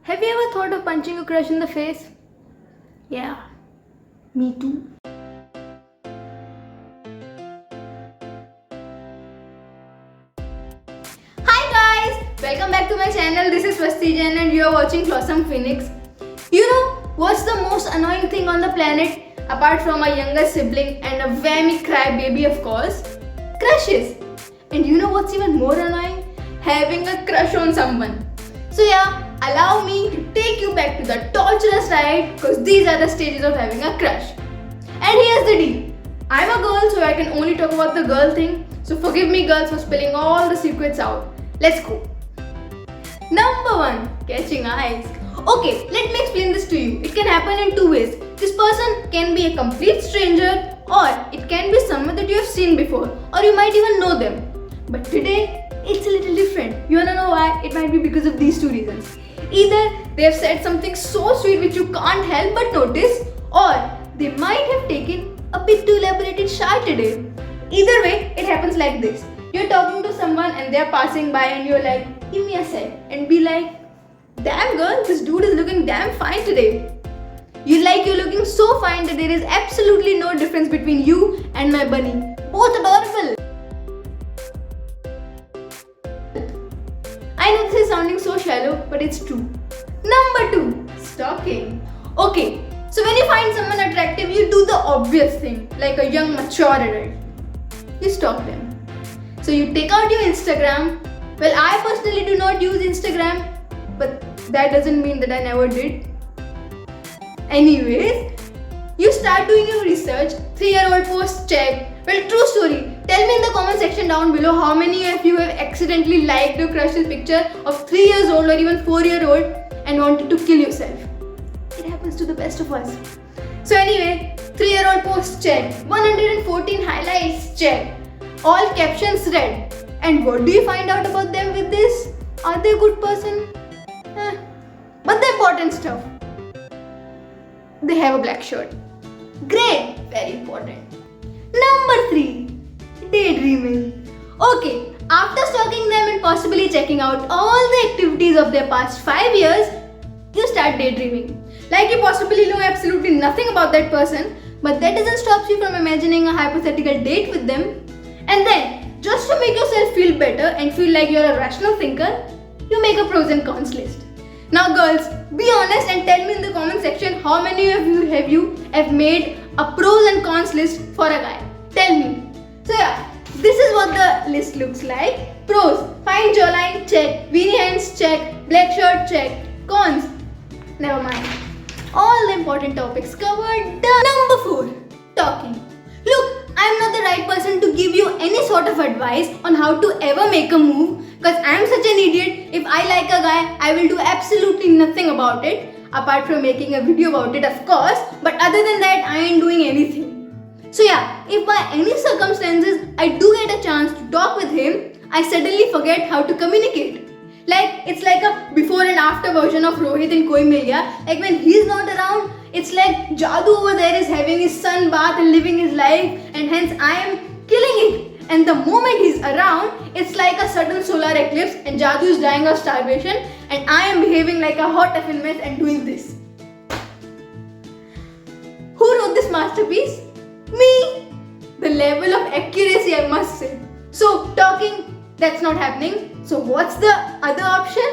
Have you ever thought of punching a crush in the face? Yeah, me too. Hi guys! Welcome back to my channel. This is Swasti Jain and you are watching Blossom Phoenix. You know what's the most annoying thing on the planet apart from a younger sibling and a whammy crybaby, of course? Crushes. And you know what's even more annoying? Having a crush on someone. So yeah, allow me to take you back to the torturous ride because these are the stages of having a crush. And here's the deal. I'm a girl, so I can only talk about the girl thing. So forgive me girls for spilling all the secrets out. Let's go. Number 1. Catching eyes. Okay, let me explain this to you. It can happen in two ways. This person can be a complete stranger or it can be someone that you have seen before or you might even know them. But today, it's a little different. You wanna know why? It might be because of these two reasons. Either they have said something so sweet which you can't help but notice, or they might have taken a bit too elaborated shower today. Either way, it happens like this. You're talking to someone and they're passing by and you're like, give me a sec, and be like, damn girl, this dude is looking damn fine today. You're looking so fine that there is absolutely no difference between you and my bunny. Both adorable. I know this is sounding so shallow, but it's true. Number 2, stalking. Okay, so when you find someone attractive, you do the obvious thing, like a young, mature adult. You stalk them. So you take out your Instagram. Well, I personally do not use Instagram, but that doesn't mean that I never did. Anyways, you start doing your research. 3-year-old post check. Well, true story. Tell me in the comment section down below how many of you have accidentally liked your crush's picture of 3 years old or even 4-year-old and wanted to kill yourself. It happens to the best of us. So anyway, 3-year-old post check. 114 highlights check. All captions read. And what do you find out about them with this? Are they a good person? But the important stuff. They have a black shirt. Great, very important. Number 3, daydreaming. Okay, after stalking them and possibly checking out all the activities of their past 5 years, you start daydreaming. Like you possibly know absolutely nothing about that person, but that doesn't stop you from imagining a hypothetical date with them. And then, just to make yourself feel better and feel like you're a rational thinker, you make a pros and cons list. Now girls, be honest and tell me in the comment section how many of you have made a pros and cons list for a guy. Tell me. So yeah, this is what the list looks like. Pros, fine jawline, check. Weenie hands, check. Black shirt, check. Cons, never mind. All the important topics covered. Done. Number 4, talking. Look, I'm not the right person to give you any sort of advice on how to ever make a move because I'm such an idiot. If I like a guy, I will do absolutely nothing about it apart from making a video about it, of course. But other than that, I ain't doing anything. So yeah, if by any circumstances I do get a chance to talk with him, I suddenly forget how to communicate. Like, it's like a before and after version of Rohit in Koi Mil Gaya. Like when he's not around, it's like Jadoo over there is having his sun bath and living his life, and hence I am killing it. And the moment he's around, it's like a sudden solar eclipse and Jadoo is dying of starvation and I am behaving like a hot effing mess and doing this. Who wrote this masterpiece? Me! The level of accuracy, I must say. So talking, that's not happening. So what's the other option?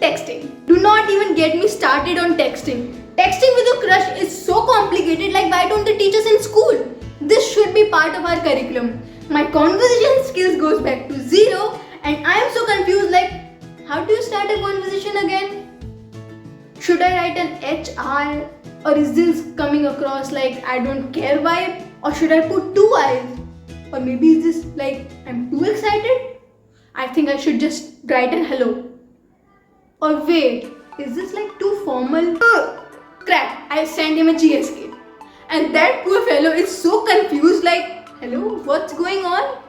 Texting. Do not even get me started on texting. Texting with your crush is so complicated, like why don't they teach us in school? This should be part of our curriculum. My conversation skills goes back to 0 and I am so confused, like how do you start a conversation again? Should I write an HR or is this coming across like I don't care vibe, or should I put 2 eyes? Or maybe is this like I'm too excited? I think I should just write an hello. Or wait, is this like too formal? Crap, I sent him a GSK. And that poor fellow is so confused, like, hello, what's going on?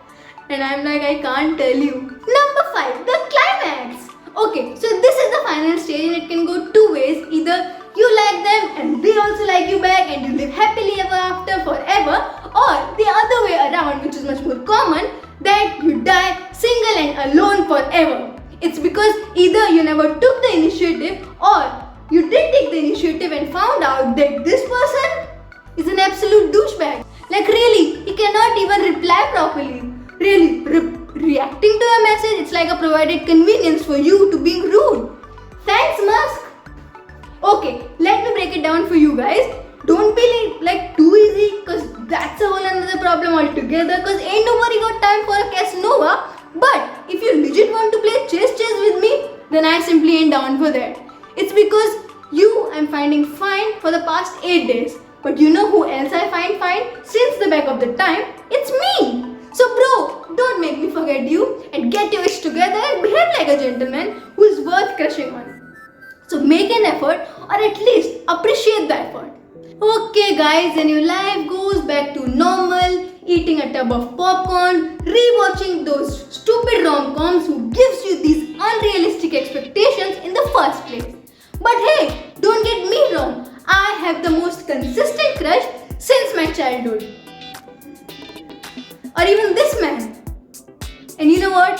And I'm like, I can't tell you. Number 5, the climax. Okay, so this is the final stage and it can go 2 ways. Either you like them and they also like you back and you live happily ever after forever, or the other way around, which is much more common, that you die single and alone forever. It's because either you never took the initiative or like a provided convenience for you to being rude. Thanks, Musk. Okay, let me break it down for you guys. Don't be like too easy, cause that's a whole another problem altogether. Cause ain't nobody got time for a Casanova. But if you legit want to play chess with me, then I simply ain't down for that. It's because you I'm finding fine for the past 8 days. But you know who else I find fine since the back of the time? It's me. So bro, don't make me forget you and get your ish together and behave like a gentleman who is worth crushing on. So make an effort or at least appreciate the effort. Okay guys, then your life goes back to normal, eating a tub of popcorn, rewatching those stupid rom-coms who gives you these unrealistic expectations in the first place. But hey, don't get me wrong, I have the most consistent crush since my childhood. Or even this man. And you know what?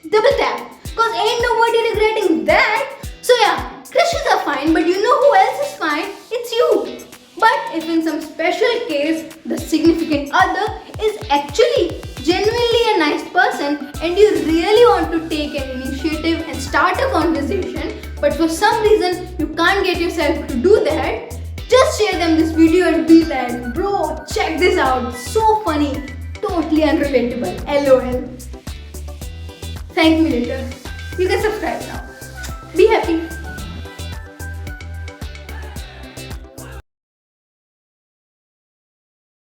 Double tap. Cause ain't nobody regretting that. So yeah, crushes are fine, but you know who else is fine? It's you. But if in some special case, the significant other is actually genuinely a nice person and you really want to take an initiative and start a conversation, but for some reason you can't get yourself to do that, just share them this video and be like, bro, check this out, so funny, totally unrelatable, LOL. Thank me later. You can subscribe now. Be happy.